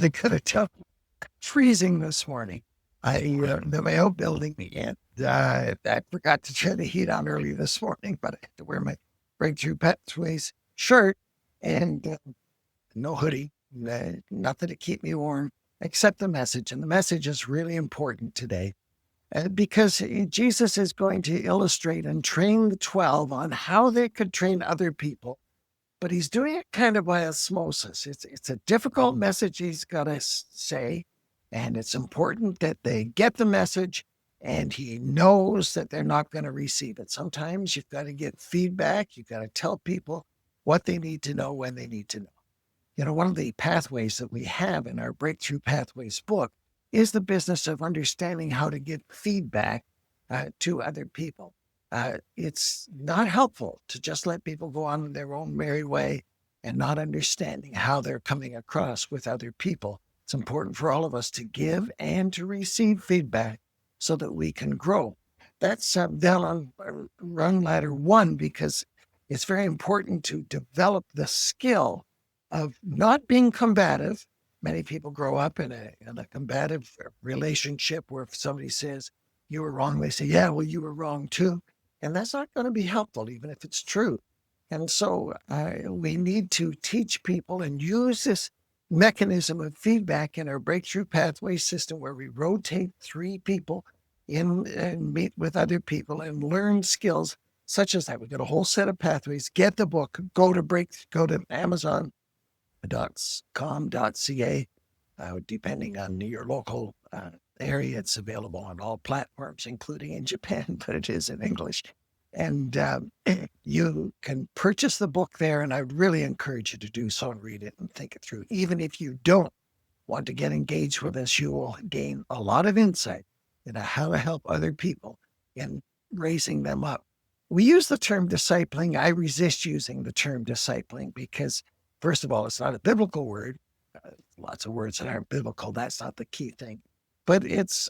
I could have tough freezing this morning. I'm my outbuilding and I forgot to turn the heat on early this morning, but I had to wear my Breakthrough Pathways shirt and no hoodie, nothing to keep me warm except the message. And the message is really important today because Jesus is going to illustrate and train the 12 on how they could train other people. But he's doing it kind of by osmosis. It's a difficult message he's got to say, and it's important that they get the message, and he knows that they're not going to receive it. Sometimes you've got to get feedback. You've got to tell people what they need to know when they need to know. You know, one of the pathways that we have in our Breakthrough Pathways book is the business of understanding how to give feedback to other people. It's not helpful to just let people go on their own merry way and not understanding how they're coming across with other people. It's important for all of us to give and to receive feedback so that we can grow. That's down on rung ladder 1 because it's very important to develop the skill of not being combative. Many people grow up in a combative relationship where if somebody says, you were wrong, they say, yeah, well, you were wrong too. And that's not going to be helpful, even if it's true. And so we need to teach people and use this mechanism of feedback in our Breakthrough Pathway system where we rotate 3 people in and meet with other people and learn skills such as that. We got a whole set of pathways. Get the book, go to Amazon.com.ca, depending on your local area. It's available on all platforms, including in Japan, but it is in English. And you can purchase the book there, and I really encourage you to do so and read it and think it through. Even if you don't want to get engaged with us, you will gain a lot of insight into how to help other people in raising them up. We use the term discipling. I resist using the term discipling because, first of all, it's not a biblical word. Lots of words that aren't biblical. That's not the key thing. But it's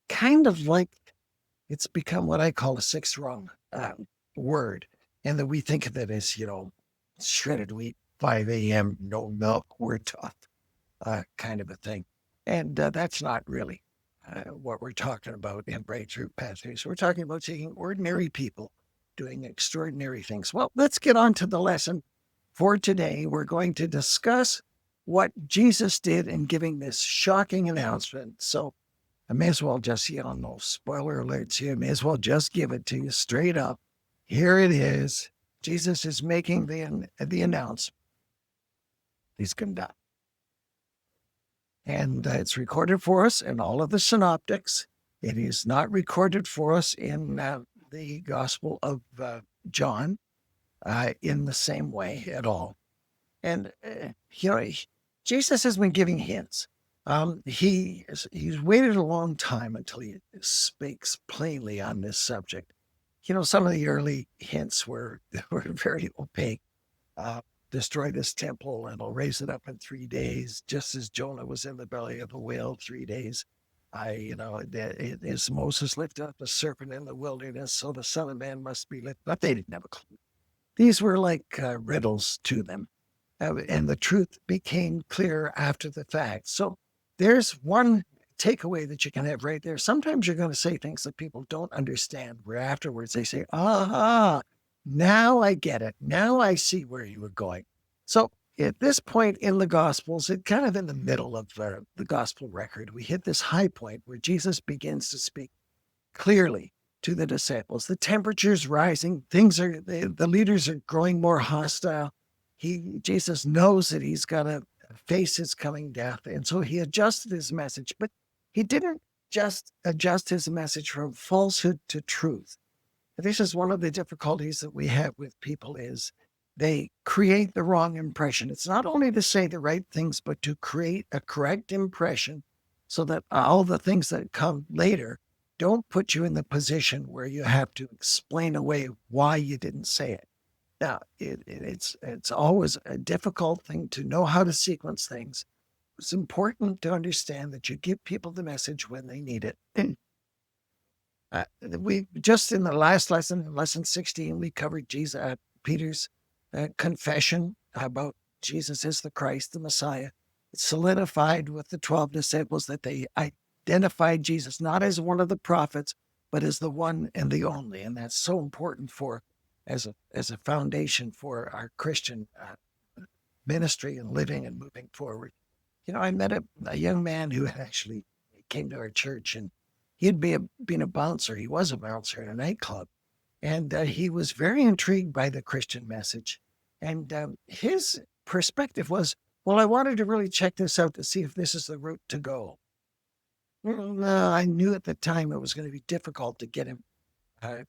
kind of like it's become what I call a 6th rung word. And that we think of it as, shredded wheat, 5 a.m., no milk, we're tough, kind of a thing. And that's not really what we're talking about in Breakthrough Pathways. We're talking about taking ordinary people doing extraordinary things. Well, let's get on to the lesson. For today, we're going to discuss what Jesus did in giving this shocking announcement. So I may as well just, no spoiler alerts here. I may as well just give it to you straight up. Here it is. Jesus is making the announcement. He's going to die. And it's recorded for us in all of the synoptics. It is not recorded for us in the Gospel of John in the same way at all. And, Jesus has been giving hints. He's waited a long time until he speaks plainly on this subject. Some of the early hints were very opaque. Destroy this temple and I'll raise it up in 3 days, just as Jonah was in the belly of a whale 3 days. As Moses lifted up a serpent in the wilderness, so the Son of Man must be lifted up. They didn't have a clue. These were like riddles to them. And the truth became clear after the fact. So there's one takeaway that you can have right there. Sometimes you're going to say things that people don't understand, where afterwards they say, now I get it. Now I see where you were going. So at this point in the Gospels, it kind of in the middle of the Gospel record, we hit this high point where Jesus begins to speak clearly to the disciples. The temperature's rising. The leaders are growing more hostile. Jesus knows that he's got to face his coming death. And so he adjusted his message, but he didn't just adjust his message from falsehood to truth. This is one of the difficulties that we have with people is they create the wrong impression. It's not only to say the right things, but to create a correct impression so that all the things that come later don't put you in the position where you have to explain away why you didn't say it. Now, it's always a difficult thing to know how to sequence things. It's important to understand that you give people the message when they need it. We just in the last lesson, lesson 16, we covered Peter's confession about Jesus is the Christ, the Messiah. solidified with the 12 disciples that they identified Jesus not as one of the prophets, but as the one and the only. And that's so important for as a foundation for our Christian ministry and living and moving forward. I met a young man who actually came to our church, and he'd been a bouncer. He was a bouncer in a nightclub. And he was very intrigued by the Christian message. And his perspective was, well, I wanted to really check this out to see if this is the route to go. Well, I knew at the time it was going to be difficult to get him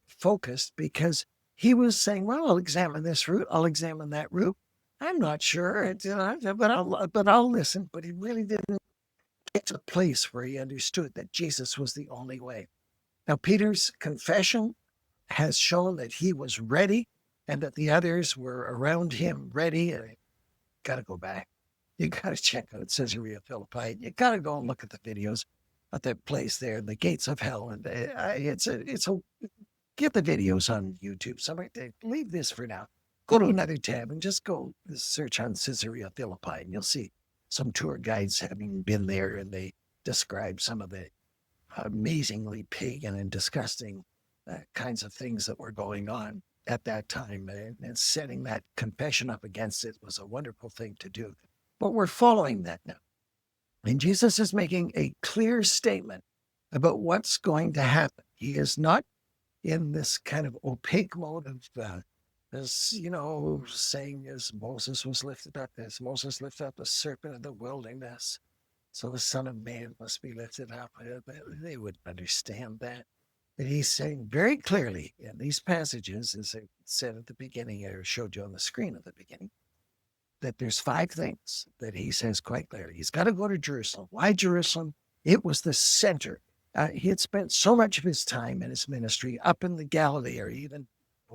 focused, because he was saying, well, I'll examine this route, I'll examine that route. I'm not sure, but I'll listen. But he really didn't get to a place where he understood that Jesus was the only way. Now, Peter's confession has shown that he was ready and that the others were around him ready. Got to go back. You got to check out Caesarea Philippi. You got to go and look at the videos at that place there, the gates of hell. And get the videos on YouTube. Somebody leave this for now. Go to another tab and just go search on Caesarea Philippi, and you'll see some tour guides having been there, and they describe some of the amazingly pagan and disgusting kinds of things that were going on at that time. And setting that confession up against it was a wonderful thing to do. But we're following that now. And Jesus is making a clear statement about what's going to happen. He is not in this kind of opaque mode of saying, as Moses lifted up the serpent in the wilderness, so the Son of Man must be lifted up. They wouldn't understand that. But he's saying very clearly in these passages, as I said at the beginning, or showed you on the screen at the beginning, that there's 5 things that he says quite clearly. He's got to go to Jerusalem. Why Jerusalem? It was the center. He had spent so much of his time in his ministry up in the Galilee area, even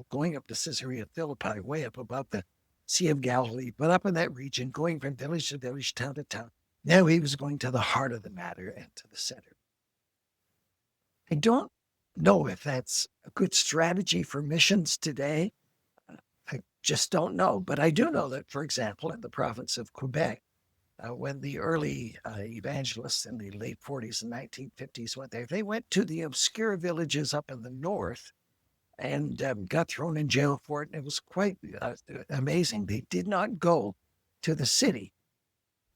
going up to Caesarea Philippi, way up above the Sea of Galilee, but up in that region, going from village to village, town to town. Now he was going to the heart of the matter and to the center. I don't know if that's a good strategy for missions today. I just don't know. But I do know that, for example, in the province of Quebec, when the early evangelists in the late 40s and 1950s went there, they went to the obscure villages up in the north and got thrown in jail for it. And it was quite amazing. They did not go to the city,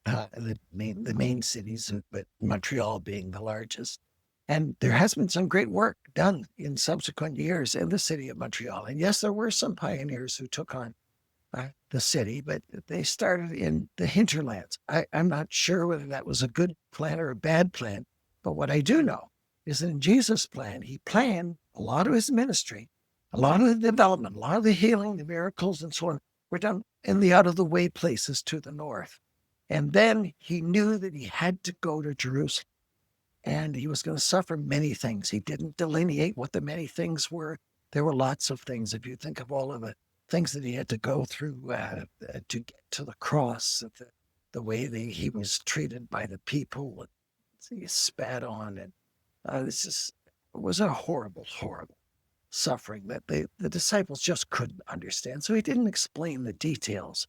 the main cities, but Montreal being the largest. And there has been some great work done in subsequent years in the city of Montreal. And yes, there were some pioneers who took on the city, but they started in the hinterlands. I'm not sure whether that was a good plan or a bad plan, but what I do know is that in Jesus' plan, he planned a lot of his ministry, a lot of the development, a lot of the healing, the miracles, and so on were done in the out-of-the-way places to the north. And then he knew that he had to go to Jerusalem, and he was going to suffer many things. He didn't delineate what the many things were. There were lots of things. If you think of all of the things that he had to go through to get to the cross, the way he was treated by the people, he spat on, and it was a horrible, horrible suffering that the disciples just couldn't understand. So he didn't explain the details.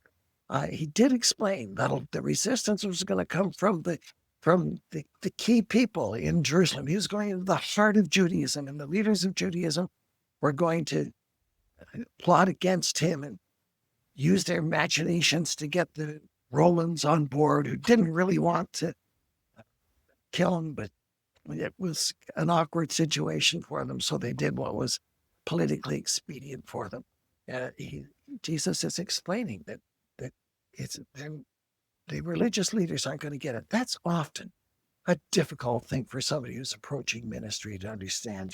He did explain that the resistance was going to come from the key people in Jerusalem. He was going into the heart of Judaism, and the leaders of Judaism were going to plot against him and use their imaginations to get the Romans on board, who didn't really want to kill him, but it was an awkward situation for them, so they did what was politically expedient for them. Jesus is explaining that the religious leaders aren't going to get it. That's often a difficult thing for somebody who's approaching ministry to understand.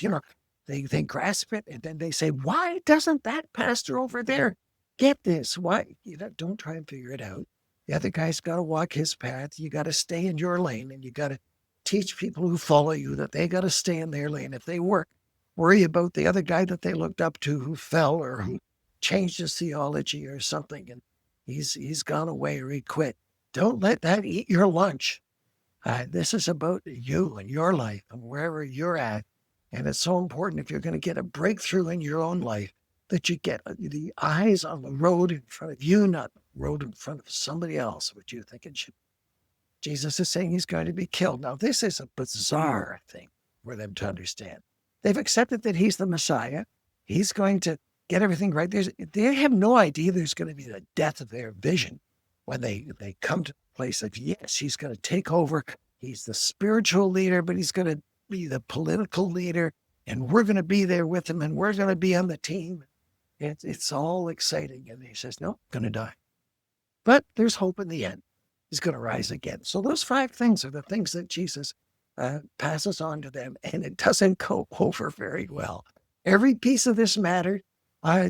They grasp it, and then they say, why doesn't that pastor over there get this? Why? Don't try and figure it out. The other guy's got to walk his path. You got to stay in your lane, and you got to teach people who follow you that they got to stay in their lane. If they worry about the other guy that they looked up to who fell or who changed his theology or something, and he's gone away or he quit. Don't let that eat your lunch. This is about you and your life and wherever you're at. And it's so important, if you're going to get a breakthrough in your own life, that you get the eyes on the road in front of you, not the road in front of somebody else, what you think it should be. Jesus is saying he's going to be killed. Now, this is a bizarre thing for them to understand. They've accepted that he's the Messiah. He's going to get everything right. They have no idea there's going to be the death of their vision when they come to the place of, yes, he's going to take over. He's the spiritual leader, but he's going to be the political leader, and we're going to be there with him, and we're going to be on the team. It's all exciting. And he says, no, I'm going to die. But there's hope in the end. He's going to rise again. So those 5 things are the things that Jesus passes on to them, and it doesn't go over very well. Every piece of this mattered.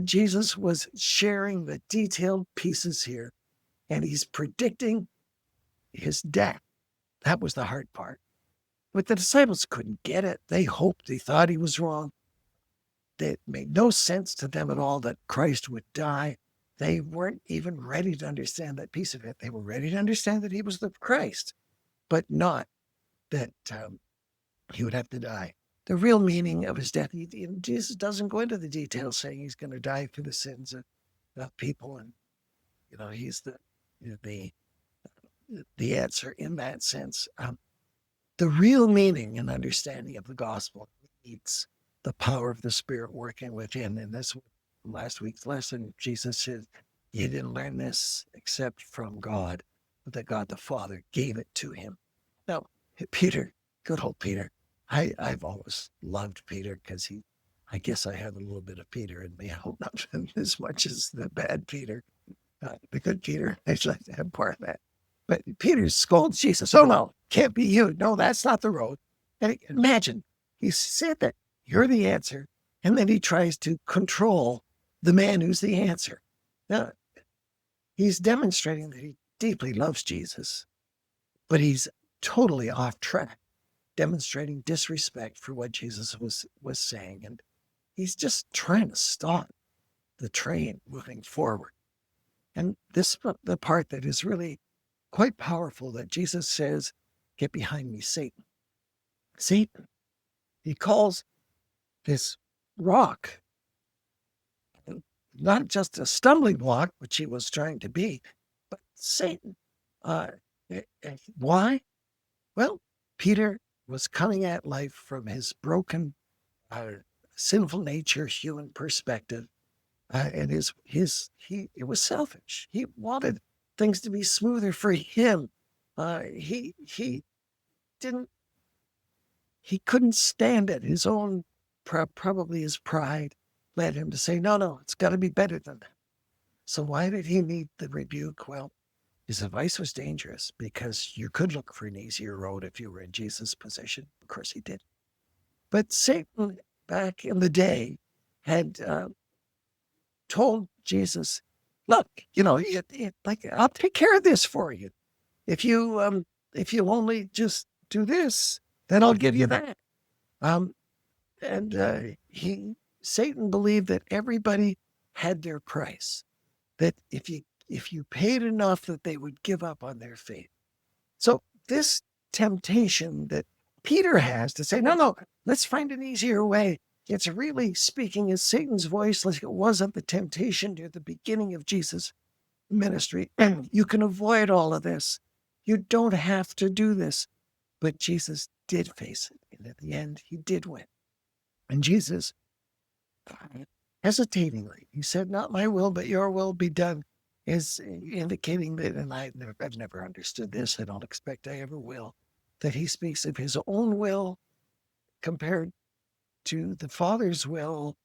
Jesus was sharing the detailed pieces here, and he's predicting his death. That was the hard part. But the disciples couldn't get it. They hoped, they thought he was wrong. It made no sense to them at all that Christ would die. They weren't even ready to understand that piece of it. They were ready to understand that he was the Christ, but not that he would have to die. The real meaning of his death, Jesus doesn't go into the details saying he's going to die for the sins of people. And, he's the answer in that sense. The real meaning and understanding of the gospel needs the power of the Spirit working within. And this last week's lesson, Jesus said, you didn't learn this except from God, but that God the Father gave it to him. Now, Peter, good old Peter. I've always loved Peter because I guess I have a little bit of Peter in me. I hope not as much as the bad Peter. The good Peter, I'd like to have part of that. But Peter scolds Jesus. Oh, no, can't be you. No, that's not the road. And imagine, he said that you're the answer, and then he tries to control the man who's the answer. Now, he's demonstrating that he deeply loves Jesus, but he's totally off track, demonstrating disrespect for what Jesus was saying. And he's just trying to stop the train moving forward. And this is the part that is really quite powerful, that Jesus says, get behind me, Satan. Satan. He calls this rock not just a stumbling block, which he was trying to be, but Satan. Why? Well, Peter was coming at life from his broken, sinful nature, human perspective. And it was selfish. He wanted things to be smoother for him. He couldn't stand it. His own, probably his pride led him to say, no, it's got to be better than that. So why did he need the rebuke? Well, his advice was dangerous because you could look for an easier road if you were in Jesus' position. Of course he did. But Satan, back in the day, had told Jesus, look, I'll take care of this for you. If you only just do this, then I'll give you that. Satan believed that everybody had their price, that if you paid enough, that they would give up on their faith. So this temptation that Peter has to say, no, let's find an easier way. It's really speaking in Satan's voice, like it was at the temptation near the beginning of Jesus' ministry. And you can avoid all of this. You don't have to do this. But Jesus did face it. And at the end, he did win. And Jesus, hesitatingly, he said, not my will, but your will be done, is indicating that, and I've never understood this, I don't expect I ever will, that he speaks of his own will compared to the Father's will,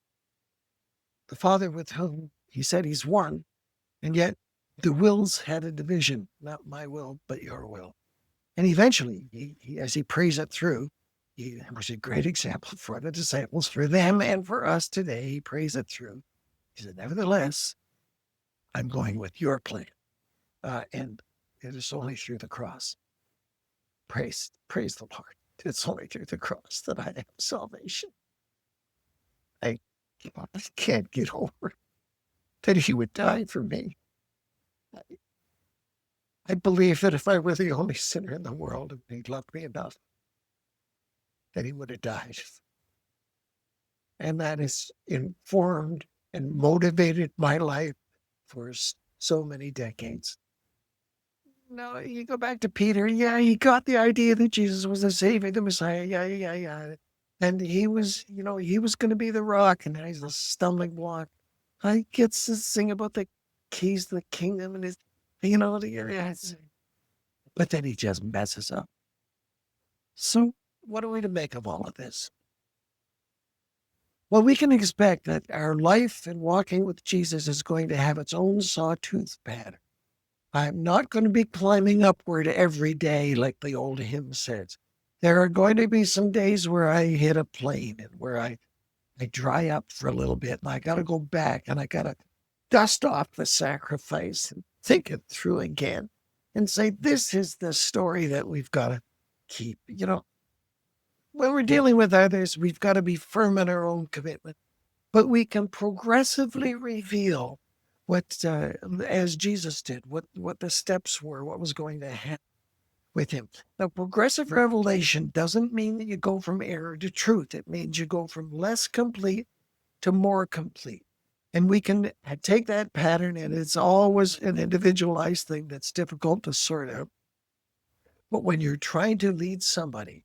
the Father with whom he said he's one, and yet the wills had a division, not my will, but your will. And eventually, he as he prays it through, he was a great example for the disciples, for them and for us today. He prays it through. He said, nevertheless, I'm going with your plan. And it is only through the cross. Praise the Lord. It's only through the cross that I have salvation. I can't get over that he would die for me. I believe that if I were the only sinner in the world and he loved me enough, that he would have died. And that has informed and motivated my life for so many decades. No, you go back to Peter. Yeah, he got the idea that Jesus was the Savior, the Messiah. Yeah, yeah, yeah. And he was, he was going to be the rock, and now he's a stumbling block. I gets this thing about the keys to the kingdom and his, yeah, but then he just messes up. So, what are we to make of all of this? Well, we can expect that our life and walking with Jesus is going to have its own sawtooth pattern. I'm not going to be climbing upward every day like the old hymn says. There are going to be some days where I hit a plane and where I dry up for a little bit and I got to go back and I got to dust off the sacrifice and think it through again and say, this is the story that we've got to keep. When we're dealing with others, we've got to be firm in our own commitment, but we can progressively reveal what, as Jesus did, what the steps were, what was going to happen with him. Now, progressive revelation doesn't mean that you go from error to truth. It means you go from less complete to more complete. And we can take that pattern, and it's always an individualized thing that's difficult to sort out. But when you're trying to lead somebody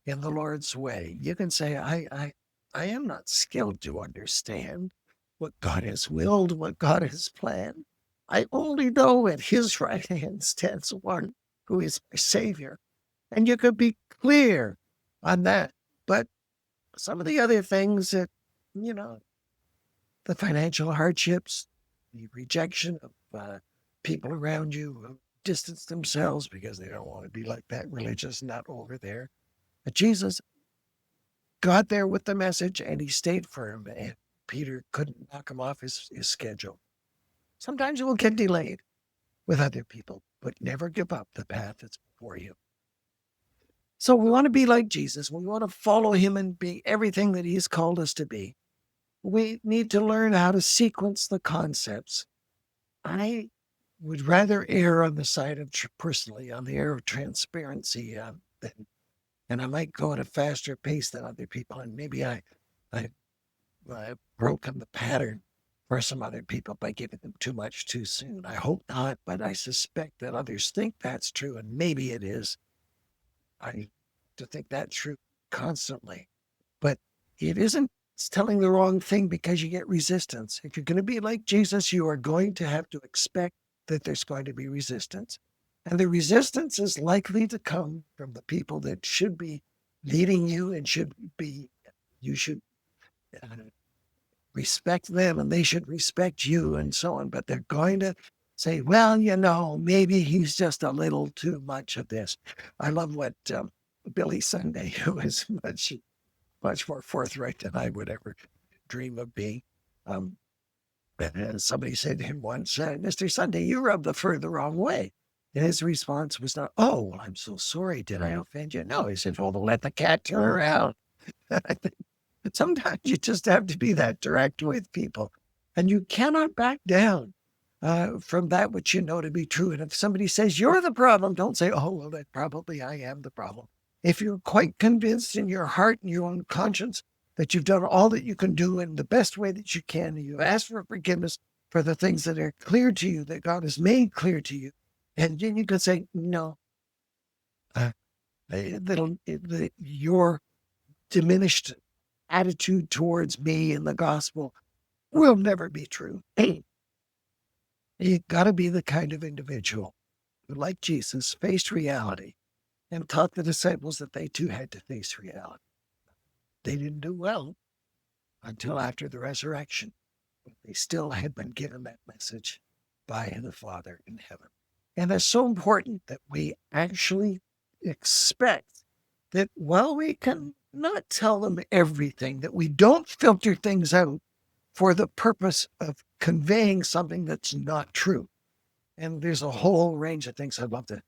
in the Lord's way, you can say, I am not skilled to understand what God has willed, what God has planned. I only know at his right hand stands one who is my Savior. And you could be clear on that. But some of the other things that, you know, the financial hardships, the rejection of people around you who distance themselves because they don't want to be like that religious nut over there. But Jesus got there with the message and he stayed firm, and Peter couldn't knock him off his schedule. Sometimes you will get delayed with other people, but never give up the path that's before you. So we want to be like Jesus. We want to follow him and be everything that he's called us to be. We need to learn how to sequence the concepts. I would rather err on the side of, personally, on the error of transparency, and I might go at a faster pace than other people. And maybe I've broken the pattern for some other people by giving them too much too soon. I hope not, but I suspect that others think that's true, and maybe it is. I to think that true constantly, but it isn't. It's telling the wrong thing because you get resistance. If you're going to be like Jesus, you are going to have to expect that there's going to be resistance. And the resistance is likely to come from the people that should be leading you and you should uh, respect them and they should respect you and so on. But they're going to say, well, maybe he's just a little too much of this. I love what Billy Sunday, who is much more forthright than I would ever dream of being. And somebody said to him once, Mr. Sunday, you rubbed the fur the wrong way. And his response was not, oh, well, I'm so sorry. Did I offend you? No, he said, well, let the cat turn around. I think sometimes you just have to be that direct with people. And you cannot back down from that which you know to be true. And if somebody says you're the problem, don't say, oh, well, that probably I am the problem. If you're quite convinced in your heart and your own conscience that you've done all that you can do in the best way that you can, and you've asked for forgiveness for the things that are clear to you, that God has made clear to you, and then you can say, no, your diminished attitude towards me and the gospel will never be true. You've got to be the kind of individual who, like Jesus, faced reality and taught the disciples that they too had to face reality. They didn't do well until after the resurrection. But they still had been given that message by the Father in heaven. And it's so important that we actually expect that while we can not tell them everything, that we don't filter things out for the purpose of conveying something that's not true. And there's a whole range of things. I'd love to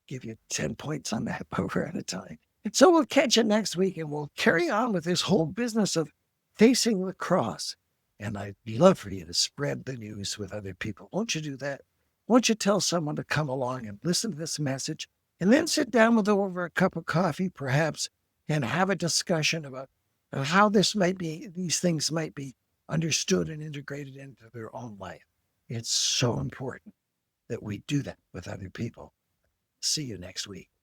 give you 10 points on that, but we're out of time. So we'll catch you next week and we'll carry on with this whole business of facing the cross. And I'd love for you to spread the news with other people. Won't you do that? Won't you tell someone to come along and listen to this message and then sit down with them over a cup of coffee, perhaps, and have a discussion about how these things might be understood and integrated into their own life. It's so important that we do that with other people. See you next week.